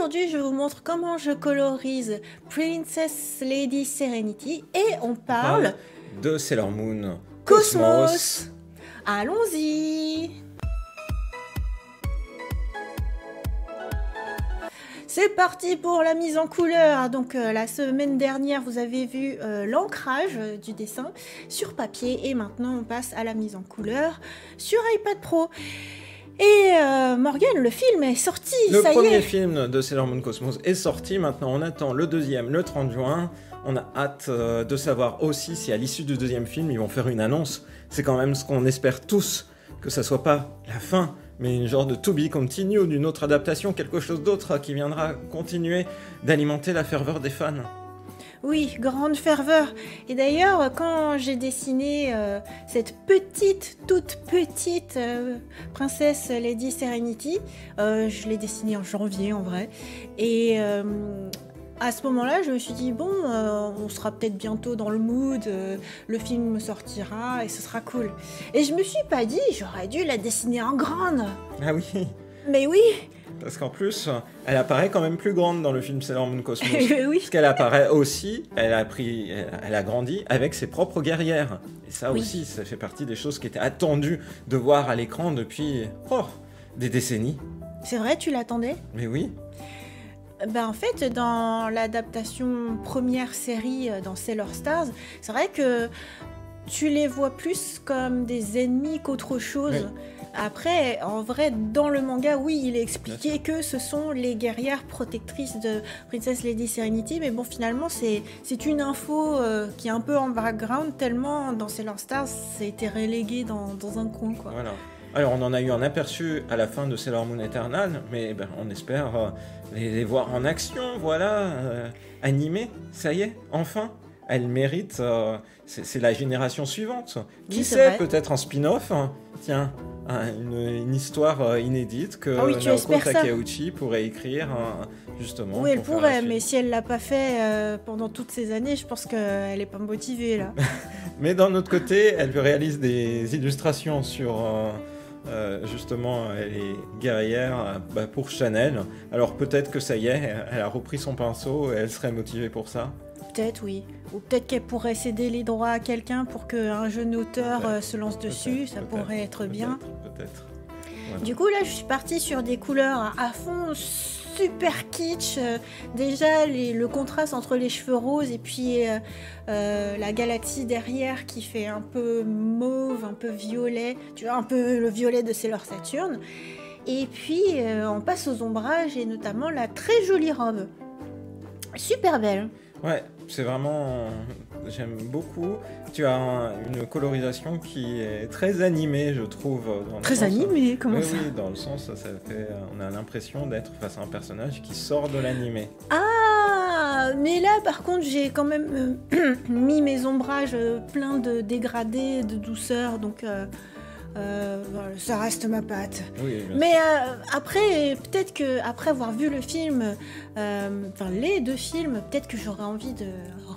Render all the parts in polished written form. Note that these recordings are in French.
aujourd'hui je vous montre comment je colorise Princess Lady Serenity et on parle de Sailor Moon Cosmos. Allons-y. C'est parti pour la mise en couleur. Donc la semaine dernière, vous avez vu l'ancrage du dessin sur papier et maintenant on passe à la mise en couleur sur iPad Pro. Et Morgane, le film est sorti, ça y est. Le premier film de Sailor Moon Cosmos est sorti, maintenant on attend le deuxième le 30 juin. On a hâte de savoir aussi si à l'issue du deuxième film, ils vont faire une annonce. C'est quand même ce qu'on espère tous, que ça soit pas la fin, mais une genre de to be continue d'une autre adaptation, quelque chose d'autre qui viendra continuer d'alimenter la ferveur des fans. Oui, grande ferveur. Et d'ailleurs, quand j'ai dessiné cette toute petite princesse Lady Serenity, je l'ai dessinée en janvier en vrai, et à ce moment-là, je me suis dit, bon, on sera peut-être bientôt dans le mood, le film sortira et ce sera cool. Et je me suis pas dit, j'aurais dû la dessiner en grande. Ah oui. Mais oui. Parce qu'en plus, elle apparaît quand même plus grande dans le film Sailor Moon Cosmos. Oui. Parce qu'elle apparaît aussi, elle a grandi avec ses propres guerrières. Et ça aussi, ça fait partie des choses qui étaient attendues de voir à l'écran depuis des décennies. C'est vrai, tu l'attendais? Mais oui. Ben en fait, dans l'adaptation première série dans Sailor Stars, c'est vrai que tu les vois plus comme des ennemis qu'autre chose. Oui. Après, en vrai, dans le manga, oui, il est expliqué que ce sont les guerrières protectrices de Princess Lady Serenity, mais bon, finalement, c'est une info qui est un peu en background, tellement dans Sailor Stars, ça a été relégué dans un coin, quoi. Voilà. Alors, on en a eu un aperçu à la fin de Sailor Moon Eternal, mais on espère les voir en action, voilà, animées, ça y est, enfin. Elle mérite, c'est la génération suivante. Qui sait, peut-être en spin-off, tiens, une histoire inédite que Naoko Takeuchi pourrait écrire, justement. Oui, elle pourrait, mais si elle l'a pas fait pendant toutes ces années, je pense qu'elle est pas motivée, là. Mais d'un autre côté, elle réalise des illustrations sur... justement les guerrières pour Chanel. Alors peut-être que ça y est, elle a repris son pinceau et elle serait motivée pour ça. Peut-être, oui. Ou peut-être qu'elle pourrait céder les droits à quelqu'un pour qu'un jeune auteur se lance dessus. Ça pourrait être bien. Peut-être. Voilà. Du coup, là, je suis partie sur des couleurs à fond super kitsch. Déjà, le contraste entre les cheveux roses et puis la galaxie derrière qui fait un peu mauve, un peu violet. Tu vois, un peu le violet de Sailor Saturn. Et puis, on passe aux ombrages et notamment la très jolie robe. Super belle. Ouais, c'est vraiment... J'aime beaucoup. Tu as une colorisation qui est très animée, je trouve. Très animée, comment ça? Oui, dans le sens, ça fait... On a l'impression d'être face à un personnage qui sort de l'animé. Ah, mais là, par contre, j'ai quand même mis mes ombrages pleins de dégradés, de douceur, donc... ça reste ma patte. Oui, mais après, peut-être que après avoir vu le film, les deux films, peut-être que j'aurais envie de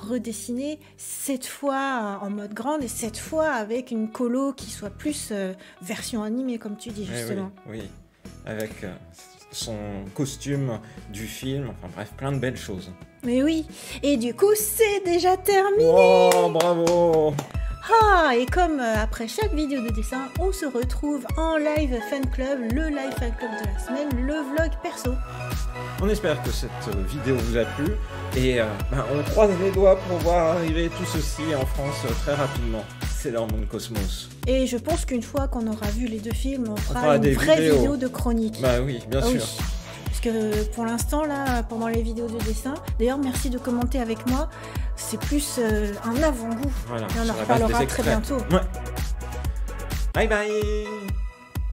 redessiner cette fois en mode grande et cette fois avec une colo qui soit plus version animée, comme tu dis justement. Oui, avec son costume du film, enfin bref, plein de belles choses. Mais oui, et du coup, c'est déjà terminé. Oh, bravo! Ah, et comme après chaque vidéo de dessin, on se retrouve en live fan club, le live fan club de la semaine, le vlog perso. On espère que cette vidéo vous a plu et on croise les doigts pour voir arriver tout ceci en France très rapidement. Sailor Moon Cosmos. Et je pense qu'une fois qu'on aura vu les deux films, on fera une vraie vidéo de chronique. Bah oui, bien sûr. Oui. Parce que pour l'instant, là, pendant les vidéos de dessin, d'ailleurs, merci de commenter avec moi. C'est plus un avant-goût. Voilà, et on en reparlera très bientôt. Ouais. Bye bye.